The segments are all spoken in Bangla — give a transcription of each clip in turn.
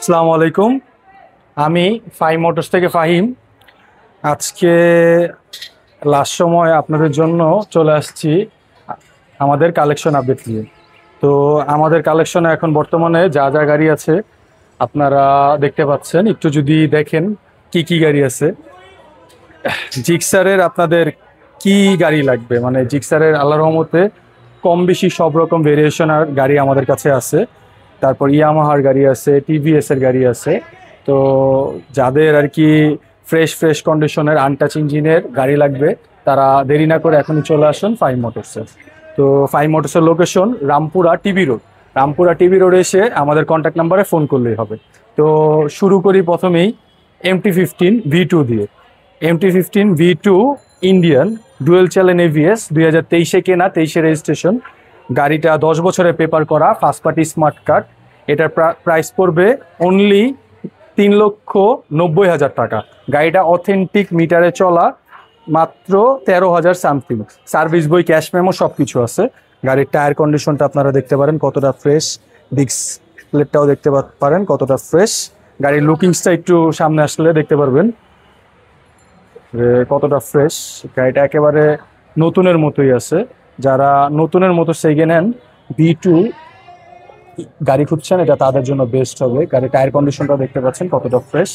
আসসালামু আলাইকুম। আমি ফাহিম মোটরস থেকে ফাহিম। আজকে লাস্ট সময় আপনাদের জন্য চলে আসছি আমাদের কালেকশন আপডেট নিয়ে। তো আমাদের কালেকশনে এখন বর্তমানে যা যা গাড়ি আছে আপনারা দেখতে পাচ্ছেন। একটু যদি দেখেন কি কি গাড়ি আছে। জিক্সারের আপনাদের কি গাড়ি লাগবে, মানে জিক্সারের আল্লাহর রহমতে কম বেশি সব রকম ভেরিয়েশনের গাড়ি আমাদের কাছে আছে। তারপর ইয়ামাহার গাড়ি আছে, টিভিএস এর গাড়ি আছে। তো যাদের আর কি ফ্রেশ ফ্রেশ কন্ডিশনের আনটাচ ইঞ্জিনের গাড়ি লাগবে তারা দেরি না করে এখনই চলে আসুন ফাইভ মোটরসে। তো ফাইভ মোটরসের location Rampura TB road. Rampura TB রোডে এসে আমাদের কন্ট্যাক্ট নাম্বারে ফোন করলেই হবে। তো শুরু করি প্রথমেই MT-15 V2 দিয়ে। MT-15 V2 Indian dual channel ABS 2023-এ কেনা, 23-এ রেজিস্ট্রেশন। গাড়িটা 10 বছরের পেপার করা, ফার্স্ট পার্টি স্মার্ট কার্ড। এটার প্রাইস পড়বে অনলি 3,90,000 টাকা। গাড়িটা অথেন্টিক মিটারে চলা, মাত্র 13,000 সামথিং। সার্ভিস বই, ক্যাশ মেমো সব কিছু আছে। গাড়ির টায়ার কন্ডিশনটা আপনারা দেখতে পারেন কতটা ফ্রেশ, ডিসপ্লেটাও দেখতে পারেন কতটা ফ্রেশ। গাড়ির লুকিংসটা একটু সামনে আসলে দেখতে পারবেন কতটা ফ্রেশ। গাড়িটা একেবারে নতুনের মতোই আছে। যারা নতুনের মতো সেকেন্ড হ্যান্ড V2 গাড়ি খুঁজছেন এটা তাদের জন্য বেস্ট হবে। গাড়ির টায়ার কন্ডিশনটা দেখতে পাচ্ছেন কতটা ফ্রেশ।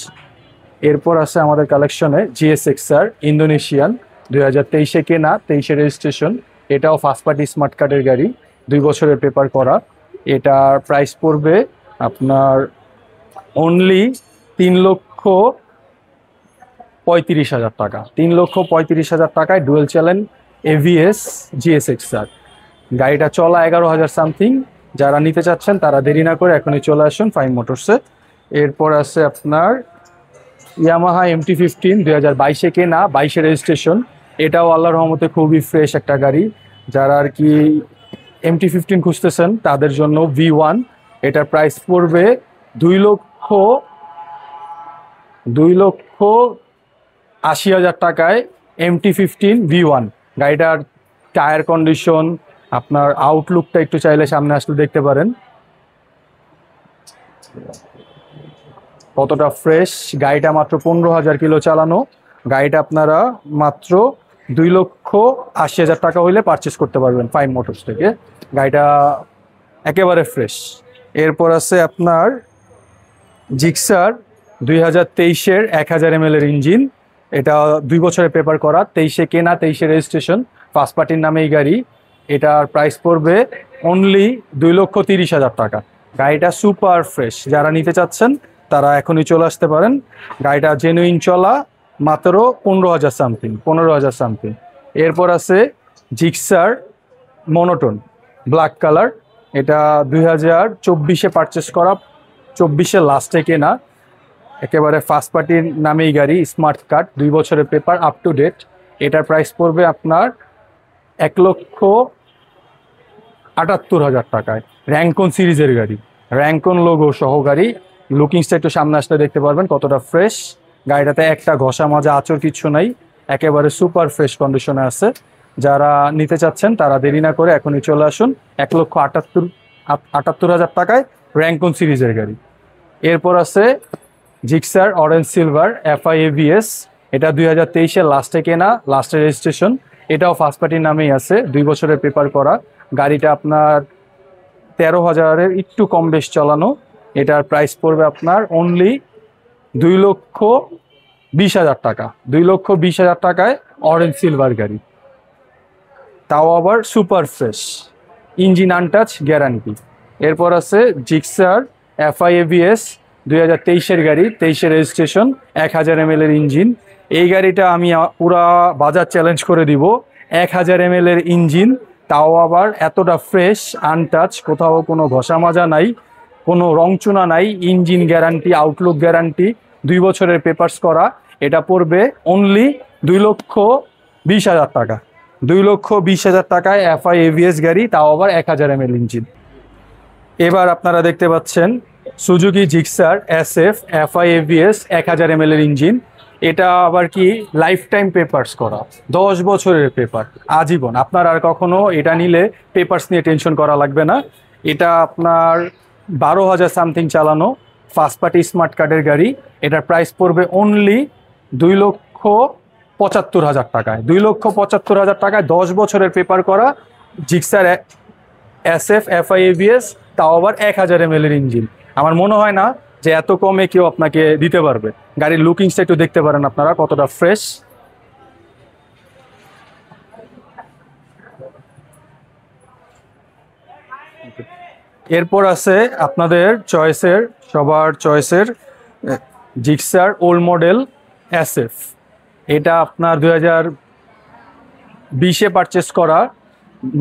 এরপর আছে আমাদের কালেকশনে GSXR ইন্দোনেশিয়ান 2023-এ কেনা, 23-এ রেজিস্ট্রেশন। এটাও ফার্স্ট পার্টি স্মার্ট কার্ডের গাড়ি, 2 বছরের পেপার করা। এটার প্রাইস পড়বে আপনার অনলি 3,35,000 টাকা। 3,35,000 টাকায় ডুয়েল চ্যানেল ABS GSXR। গাড়িটা চলা 11,000 সামথিং। যারা নিতে চাচ্ছেন তারা দেরি না করে এখনই চলে আসুন ফাইভ মোটরসে। এরপর আছে আপনার ইয়ামাহা MT-15 2022-এ কেনা, 22-এ রেজিস্ট্রেশন। এটাও আল্লাহর রহমতে খুবই ফ্রেশ একটা গাড়ি। যারা আর কি MT-15 খুঁজতেছেন তাদের জন্য V1। এটার প্রাইস পড়বে 2,80,000 টাকায় MT-15 V1। গাড়িটার টায়ার কন্ডিশন, আপনার আউটলুকটা একটু চাইলে সামনে আসলে দেখতে পারেন কতটা ফ্রেশ। গাড়িটা মাত্র 15,000 কিলো চালানো। গাড়িটা আপনারা মাত্র 2,80,000 টাকা হইলে পারচেস করতে পারবেন ফাইভ মোটরস থেকে। গাড়িটা একেবারে ফ্রেশ। এরপর আছে আপনার জিক্সার 2023-এর 1000 ml এর ইঞ্জিন। এটা 2 বছরের পেপার করা, 23-এ কেনা, 23-এ রেজিস্ট্রেশন। ফার্স্ট পার্টির নামে এই গাড়ি। এটার প্রাইস পড়বে অনলি 2,30,000 টাকা। গাড়িটা সুপার ফ্রেশ। যারা নিতে চাচ্ছেন তারা এখনই চলে আসতে পারেন। গাড়িটা জেনুইন চলা, মাত্র 15,000 সামথিং। এরপর আছে জিক্সার মনোটোন ব্ল্যাক কালার। এটা 2024-এ পারচেস করা, 24-এর লাস্টে কেনা। একেবারে ফার্স্ট পার্টির নামেই গাড়ি, স্মার্ট কার্ড, 2 বছরের পেপার, আপ টু ডেট। এটার প্রাইস পড়বে আপনার 1,78,000 টাকায়। র্যাঙ্কন সিরিজের গাড়ি, র্যাঙ্কন লোগো সহ গাড়ি। লুকিংসটা একটু সামনে আসলে দেখতে পারবেন কতটা ফ্রেশ। গাড়িটাতে একটা ঘষা মাজা আচর কিছু নাই, একেবারে সুপার ফ্রেশ কন্ডিশনে আছে। যারা নিতে চাচ্ছেন তারা দেরি না করে এখনই চলে আসুন। 1,78,000 টাকায় র্যাঙ্কন সিরিজের গাড়ি। এরপর আছে Gixxer orange silver FI ABS। এটা 2023-এর লাস্টে কেনা, লাস্টে রেজিস্ট্রেশন। এটাও ফার্স্ট পার্টির নামেই আছে, 2 বছরের পেপার করা। গাড়িটা আপনার 13,000-এর একটু কম বেশ চালানো। এটার প্রাইস পড়বে আপনার অনলি 2,20,000 টাকা। 2,20,000 টাকায় অরেঞ্জ সিলভার গাড়ি, তাও আবার super fresh, engine untouch guarantee. এরপর আছে জিক্সার FI ABS 2023-এর গাড়ি, 23-এ রেজিস্ট্রেশন, 1000 ml এর ইঞ্জিন। এই গাড়িটা আমি পুরা বাজার চ্যালেঞ্জ করে দিব। 1000 ml এর ইঞ্জিন, তাও আবার এতটা ফ্রেশ, আনটাচ, কোথাও কোনো ঘষা মাজা নাই, কোনো রংচুনা নাই। ইঞ্জিন গ্যারান্টি, আউটলুক গ্যারান্টি, 2 বছরের পেপারস করা। এটা পড়বে অনলি 2,20,000 টাকা। 2,20,000 টাকায় FI ABS গাড়ি, তাও আবার 1000 ml ইঞ্জিন। এবার আপনারা দেখতে পাচ্ছেন Suzuki Gixxer SF FI ABS 1000 ml এর ইঞ্জিন। এটা আবার কি লাইফ টাইম পেপারস করা, 10 বছরের পেপার, আজীবন। আপনার আর কখনো এটা নিলে পেপারস নিয়ে টেনশন করা লাগবে না। এটা আপনার 12,000 সামথিং চালানো, ফার্স্ট পার্টি স্মার্ট কার্ডের গাড়ি। এটার প্রাইস পড়বে অনলি 2,75,000 টাকায়। 2,75,000 টাকায় 10 বছরের পেপার করা জিক্সার SF FI ABS, তাও আবার 1000 ml এর ইঞ্জিন। আমার মনে হয় না যে এত কমে কেউ আপনাকে দিতে পারবে। গাড়ির লুকিংসটা একটু দেখতে পারেন আপনারা কতটা ফ্রেশ। এরপর আছে আপনাদের চয়েসের, সবার চয়েসের জিক্সার ওল্ড মডেল SF। এটা আপনার 2020-এ পারচেস করা,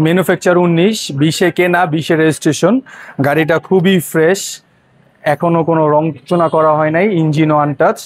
ম্যানুফ্যাকচার 19, 20-এ কেনা, 20-এ রেজিস্ট্রেশন। গাড়িটা খুবই ফ্রেশ, এখনও কোনো রংচনা করা হয় নাই, ইঞ্জিন ওয়ান টাচ।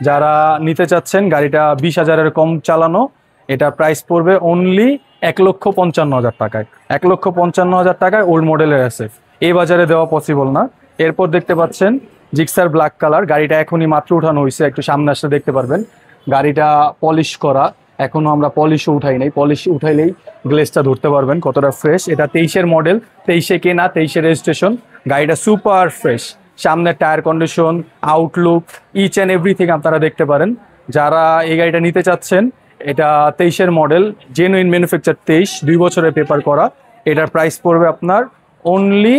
যারা নিতে চাচ্ছেন গাড়িটা 20,000-এর কম চালানো, এটা প্রাইস পড়বে অনলি 1,55,000 টাকায়। 1,55,000 টাকায় ওল্ড মডেলের SF এই বাজারে দেওয়া পসিবল না। এরপর দেখতে পাচ্ছেন জিক্সার ব্ল্যাক কালার। গাড়িটা এখনই মাত্র উঠানো হয়েছে, একটু সামনে আসলে দেখতে পারবেন। গাড়িটা পলিশ করা, এখনো আমরা পলিশও উঠাই নাই। পলিশ উঠাইলেই গ্লেসটা ধরতে পারবেন কতটা ফ্রেশ। এটা 23-এর মডেল, 23-এ কেনা, 23-এ রেজিস্ট্রেশন। গাড়িটা সুপার ফ্রেশ, সামনের tyre condition, outlook, each and everything আপনারা দেখতে পারেন। যারা এই গাড়িটা নিতে চাচ্ছেন, এটা 23-এর মডেল, জেনুইন ম্যানুফ্যাকচার 23, 2 বছরের পেপার করা। এটার প্রাইস পড়বে আপনার অনলি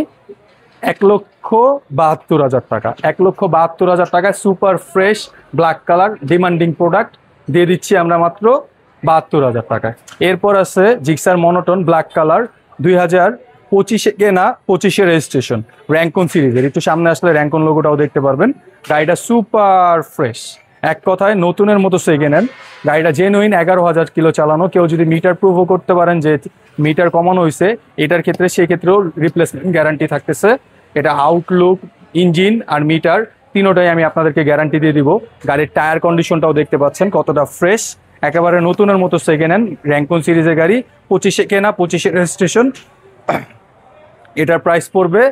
1,72,000 টাকা। 1,72,000 টাকায় super fresh black colour demanding product দিয়ে দিচ্ছি আমরা মাত্র 72,000 টাকায়। এরপর আছে জিক্সার মনোটন ব্ল্যাক কালার, 2025-এ কেনা, 25-এ রেজিস্ট্রেশন, র্যাঙ্কন সিরিজের। একটু সামনে আসলে র্যাঙ্কন লোগোটাও দেখতে পারবেন। গাড়িটা সুপার ফ্রেশ, এক কথায় নতুনের মতো সেকেন্ড হ্যান্ড। গাড়িটা জেনুইন 11,000 কিলো চালানো। কেউ যদি মিটার প্রুভও করতে পারেন যে মিটার কমানো হয়েছে এটার ক্ষেত্রে, সেক্ষেত্রেও রিপ্লেসমেন্ট গ্যারান্টি থাকতেছে। এটা আউটলুক, ইঞ্জিন আর মিটার তিনোটাই আমি আপনাদেরকে গ্যারান্টি দিয়ে দিব। গাড়ির টায়ার কন্ডিশনটাও দেখতে পাচ্ছেন কতটা ফ্রেশ, একেবারে নতুনের মতো সেকেন্ড হ্যান্ড র্যাঙ্কন সিরিজের গাড়ি, 25-এ কেনা, 25-এ রেজিস্ট্রেশন। এটার প্রাইস পড়বে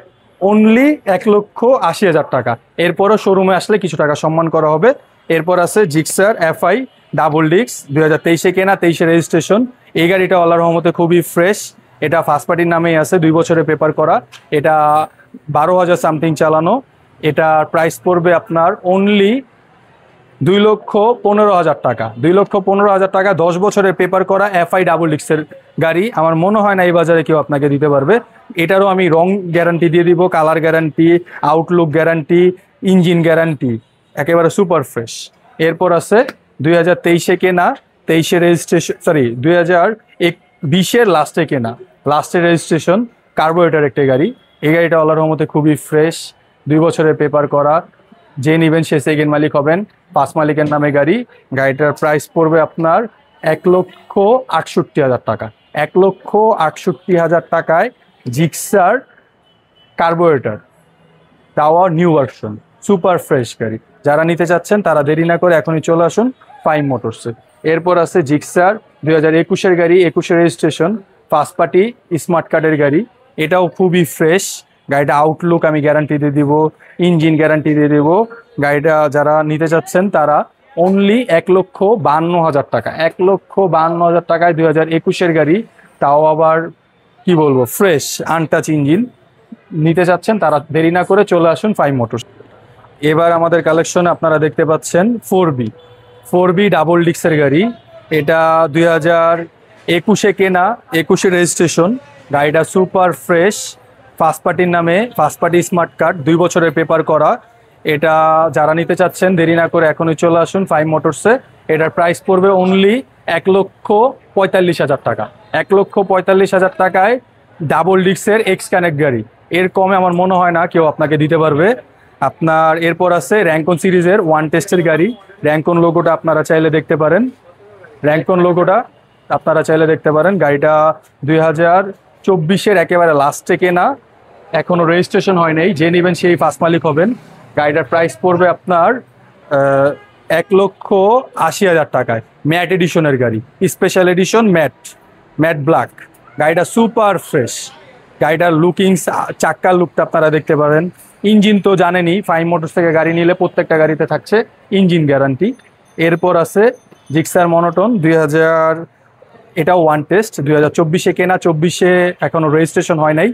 অনলি 1,80,000 টাকা। এরপরও শোরুমে আসলে কিছু টাকা সম্মান করা হবে। এরপর আছে জিক্সার FI ডাবল ডিস্ক, 2023-এ কেনা, 23-এ রেজিস্ট্রেশন। এই গাড়িটা আল্লাহর রহমতে খুবই ফ্রেশ। এটা ফার্স্ট পার্টির নামেই আছে, 2 বছরের পেপার করা। এটা 12,000 সামথিং চালানো। এটার প্রাইস পড়বে আপনার অনলি 2,15,000 টাকা। 2,15,000 টাকা 10 বছরের পেপার করা FI ডাবল ডিস্কের গাড়ি। আমার মনে হয় না এই বাজারে কেউ আপনাকে দিতে পারবে। এটারও আমি রং গ্যারান্টি দিয়ে দিব, colour guarantee, Outlook guarantee, engine guarantee, একেবারে সুপার ফ্রেশ। এরপর আছে 2023-এ কেনা, 23-এ রেজিস্ট্রেশন, 2020-এর লাস্টে কেনা, লাস্টের রেজিস্ট্রেশন, কার্বোরেটর একটা গাড়ি। এই গাড়িটা আল্লাহর রহমতে খুবই ফ্রেশ, 2 বছরের পেপার করা। যে নেবেন সে সেকেন্ড মালিক হবেন, 5 মালিকের নামে গাড়ি। গাড়িটার প্রাইস পড়বে আপনার 1,68,000 টাকা। 1,68,000 টাকায় জিক্সার কার্বোরেটর, তাও নিউ ভার্সন, সুপার ফ্রেশ গাড়ি। যারা নিতে চাচ্ছেন তারা দেরি না করে এখনই চলে আসুন ফাইম মোটরসে। এরপর আছে জিক্সার 2021-এর গাড়ি, 21-এ রেজিস্ট্রেশন, ফার্স্ট পার্টি স্মার্ট কার্ডের গাড়ি। এটাও খুবই ফ্রেশ। গাড়িটা আউটলুক আমি গ্যারান্টি দিয়ে দিব, ইঞ্জিন গ্যারান্টি দিয়ে দেবো। গাড়িটা যারা নিতে চাচ্ছেন তারা অনলি 1,52,000 টাকা। 1,52,000 টাকায় 2021-এর গাড়ি, তাও আবার কি বলবো ফ্রেশ আনটাচ ইঞ্জিন। নিতে চাচ্ছেন তারা দেরি না করে চলে আসুন ফাইম মোটরস। এবার আমাদের কালেকশনে আপনারা দেখতে পাচ্ছেন 4B ডাবল ডিস্কের গাড়ি। এটা 2021-এ কেনা, 21-এ রেজিস্ট্রেশন। গাড়িটা সুপার ফ্রেশ, ফার্স্ট পার্টির নামে, ফার্স্ট পার্টি স্মার্ট কার্ড, 2 বছরের পেপার করা। এটা যারা নিতে চাচ্ছেন দেরি না করে এখনই চলে আসুন ফাইম মোটরসে। এটার প্রাইস পড়বে অনলি 1,45,000 টাকা। 1,45,000 টাকায় ডাবল ডিস্কের এক্স কানেক্ট গাড়ি। এর কমে আমার মনে হয় না কেউ আপনাকে দিতে পারবে। আপনার এরপর আছে র্যাঙ্কন সিরিজের ওয়ান টেস্টের গাড়ি। র্যাঙ্কন লোগোটা আপনারা চাইলে দেখতে পারেন, গাড়িটা 2024-এর একেবারে লাস্টে কেনা, এখনো রেজিস্ট্রেশন হয় নাই। যে নেবেন সেই ফার্স্ট মালিক হবেন। গাড়িটার প্রাইস পড়বে আপনার 1,80,000 টাকায়। ম্যাট এডিশনের গাড়ি, স্পেশাল এডিশন, ম্যাট ব্ল্যাক। গাড়িটা সুপার ফ্রেশ। গাড়িটার লুকিংস, চাক্কার লুকটা আপনারা দেখতে পারেন। ইঞ্জিন তো জানেনই, ফাইম মোটরস থেকে গাড়ি নিলে প্রত্যেকটা গাড়িতে থাকছে ইঞ্জিন গ্যারান্টি। এরপর আছে জিক্সার মনোটন, এটাও ওয়ান টেস্ট 2024-এ কেনা, 24-এ এখনো রেজিস্ট্রেশন হয় নাই,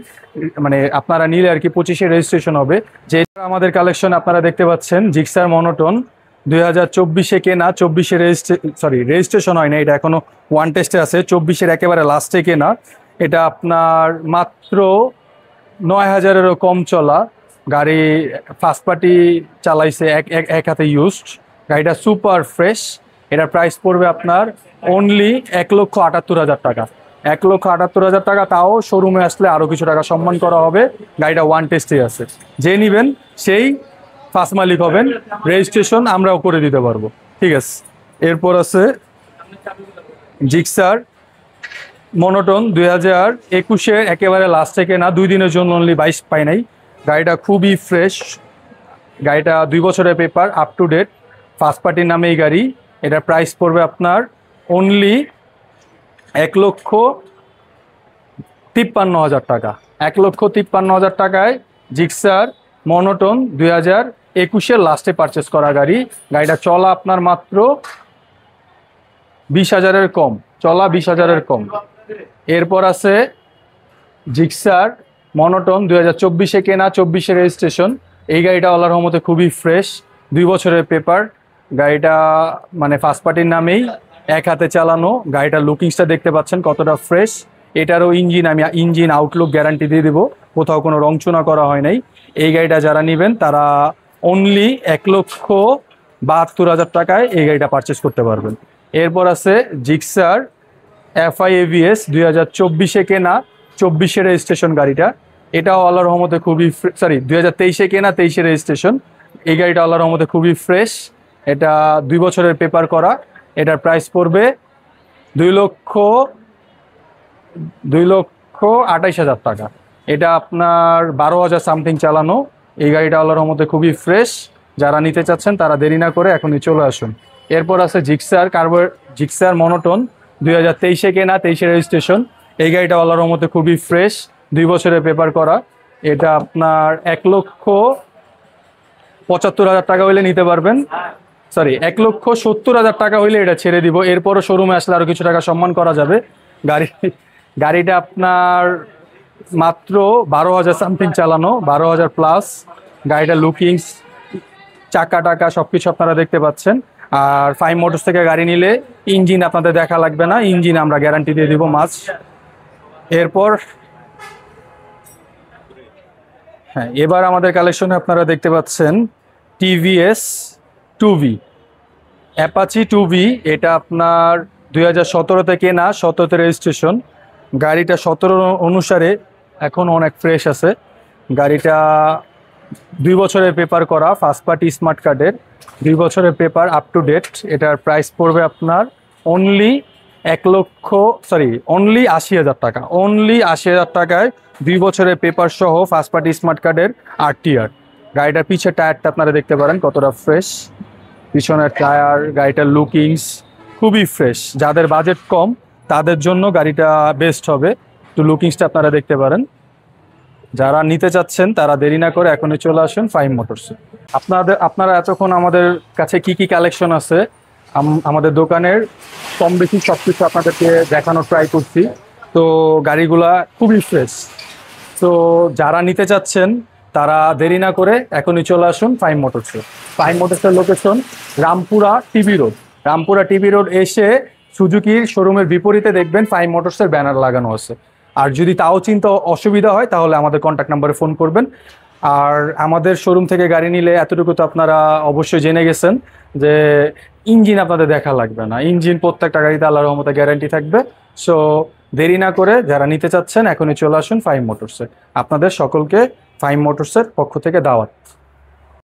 মানে আপনারা নিলে আর কি 25-এ রেজিস্ট্রেশন হবে। যে আমাদের কালেকশন আপনারা দেখতে পাচ্ছেন জিক্সার মনোটোন 2024-এ কেনা, 24-এ রেজিস্ট্রেশন হয় না, এটা এখনো ওয়ান টেস্টে আছে, 24-এর একেবারে লাস্টে কেনা। এটা আপনার মাত্র 9,000-এরও কম চলা গাড়ি, ফার্স্ট পার্টি চালাইছে, এক হাতে ইউজড। গাড়িটা সুপার ফ্রেশ। এটার প্রাইস পড়বে আপনার অনলি 1,78,000 টাকা। 1,78,000 টাকা, তাও শোরুমে আসলে আরও কিছু টাকা সম্মান করা হবে। গাড়িটা ওয়ান টেস্টে আছে, যে নিবেন সেই ফার্স্ট মালিক হবেন, রেজিস্ট্রেশন আমরাও করে দিতে পারবো। ঠিক আছে, এরপর আছে জিক্সার মনোটোন 2021-এর একেবারে লাস্টে কেনা, 2 দিনের জন্য অনলি 22 পাই নাই। গাড়িটা খুবই ফ্রেশ, গাড়িটা 2 বছরের paper, up to date, first পার্টির নামে এই গাড়ি। এটার প্রাইস পড়বে আপনার অনলি 1,53,000 টাকা। 1,53,000 টাকায় জিক্সার মনোটোন 2021-এর লাস্টে পারচেস করা গাড়ি। গাড়িটা চলা আপনার মাত্র 20,000-এর কম, চলা 20,000-এর কম। এরপর আছে জিক্সার মনোটোন 2024-এ কেনা, 24-এ রেজিস্ট্রেশন। এই গাড়িটা আল্লাহর রহমতে খুবই ফ্রেশ, 2 বছরের পেপার। গাড়িটা মানে ফার্স্ট পার্টির নামেই, এক হাতে চালানো। গাড়িটার লুকিংসটা দেখতে পাচ্ছেন কতটা ফ্রেশ। এটারও আমি ইঞ্জিন আউটলুক গ্যারান্টি দিয়ে দেবো, কোথাও কোনো রংচুনা করা হয় নাই। এই গাড়িটা যারা নেবেন তারা অনলি 1,72,000 টাকায় এই গাড়িটা পারচেস করতে পারবেন। এরপর আছে জিক্সার FI AVS 2024-এ কেনা, 24-এ রেজিস্ট্রেশন গাড়িটা। এটাও আল্লাহর রহমতে খুবই 2023-এ কেনা, 23-এ রেজিস্ট্রেশন। এই গাড়িটা আল্লাহর রহমতে খুবই ফ্রেশ। এটা 2 বছরের পেপার করা। এটার প্রাইস পড়বে 2,28,000 টাকা। এটা আপনার 12,000 সামথিং চালানো। এই গাড়িটা আল্লাহর রহমতে খুবই ফ্রেশ। যারা নিতে চাচ্ছেন তারা দেরি না করে এখনই চলে আসুন। এরপর আছে জিক্সার মনোটোন 2023-এ কেনা, 23-এ রেজিস্ট্রেশন। এই গাড়িটা আল্লাহর রহমতে খুবই ফ্রেশ, 2 বছরের পেপার করা। এটা আপনার 1,75,000 টাকা হইলে নিতে পারবেন, 1,70,000 টাকা হইলে এটা ছেড়ে দিব। এরপরও শোরুমে আসলে আরও কিছু টাকা সম্মান করা যাবে। গাড়িটা আপনার মাত্র 12,000 সামথিং চালানো, 12,000 প্লাস। গাড়িটা লুকিংস, চাকা টাকা সব কিছু আপনারা দেখতে পাচ্ছেন। আর ফাইভ মোটরস থেকে গাড়ি নিলে ইঞ্জিন আপনাদের দেখা লাগবে না, ইঞ্জিন আমরা গ্যারান্টি দিয়ে দিব মাস। এরপর হ্যাঁ, এবার আমাদের কালেকশনে আপনারা দেখতে পাচ্ছেন টিভিএস 2V, অ্যাপাচি 2V। এটা আপনার 2017-তে কেনা, 17-তে রেজিস্ট্রেশন। গাড়িটা 17 অনুসারে এখন অনেক ফ্রেশ আছে। গাড়িটা 2 বছরের পেপার করা, ফার্স্ট পার্টি স্মার্ট কার্ডের, 2 বছরের পেপার, আপ টু ডেট। এটার প্রাইস পড়বে আপনার অনলি 80,000 টাকা। অনলি 80,000 টাকায় 2 বছরের পেপার সহ ফার্স্ট পার্টি স্মার্ট কার্ডের RTR। গাড়িটার পিছের টায়ারটা আপনারা দেখতে পারেন কতটা ফ্রেশ, পিছনের টায়ার, গাড়িটার লুকিংস খুবই ফ্রেশ। যাদের বাজেট কম তাদের জন্য গাড়িটা বেস্ট হবে। তো লুকিংসটা আপনারা দেখতে পারেন। যারা নিতে চাচ্ছেন তারা দেরি না করে এখনই চলে আসুন ফাইভ মোটরসে। আপনারা এতক্ষণ আমাদের কাছে কি কি কালেকশন আছে আমাদের দোকানের কম বেশি সব কিছু আপনাদেরকে দেখানোর ট্রাই করছি। তো গাড়িগুলা খুবই ফ্রেশ। তো যারা নিতে চাচ্ছেন তারা দেরি না করে এখনই চলে আসুন ফাইভ মোটরসে। ফাইভ মোটরসের location Rampura TB road. Rampura TB road এসে সুজুকির শোরুমের বিপরীতে দেখবেন ফাইভ মোটরসের ব্যানার লাগানো আছে। আর যদি তাও চিন্তা অসুবিধা হয় তাহলে আমাদের কন্ট্যাক্ট নাম্বারে ফোন করবেন। আর আমাদের শোরুম থেকে গাড়ি নিলে এতটুকু তো আপনারা অবশ্যই জেনে গেছেন যে ইঞ্জিন আপনাদের দেখা লাগবে না। ইঞ্জিন প্রত্যেকটা গাড়িতে আল্লাহর রহমতে গ্যারান্টি থাকবে। সো দেরি না করে যারা নিতে চাচ্ছেন এখনই চলে আসুন ফাইভ মোটরসে। আপনাদের সকলকে ফাইভ মোটরসের পক্ষ থেকে দাওয়াত।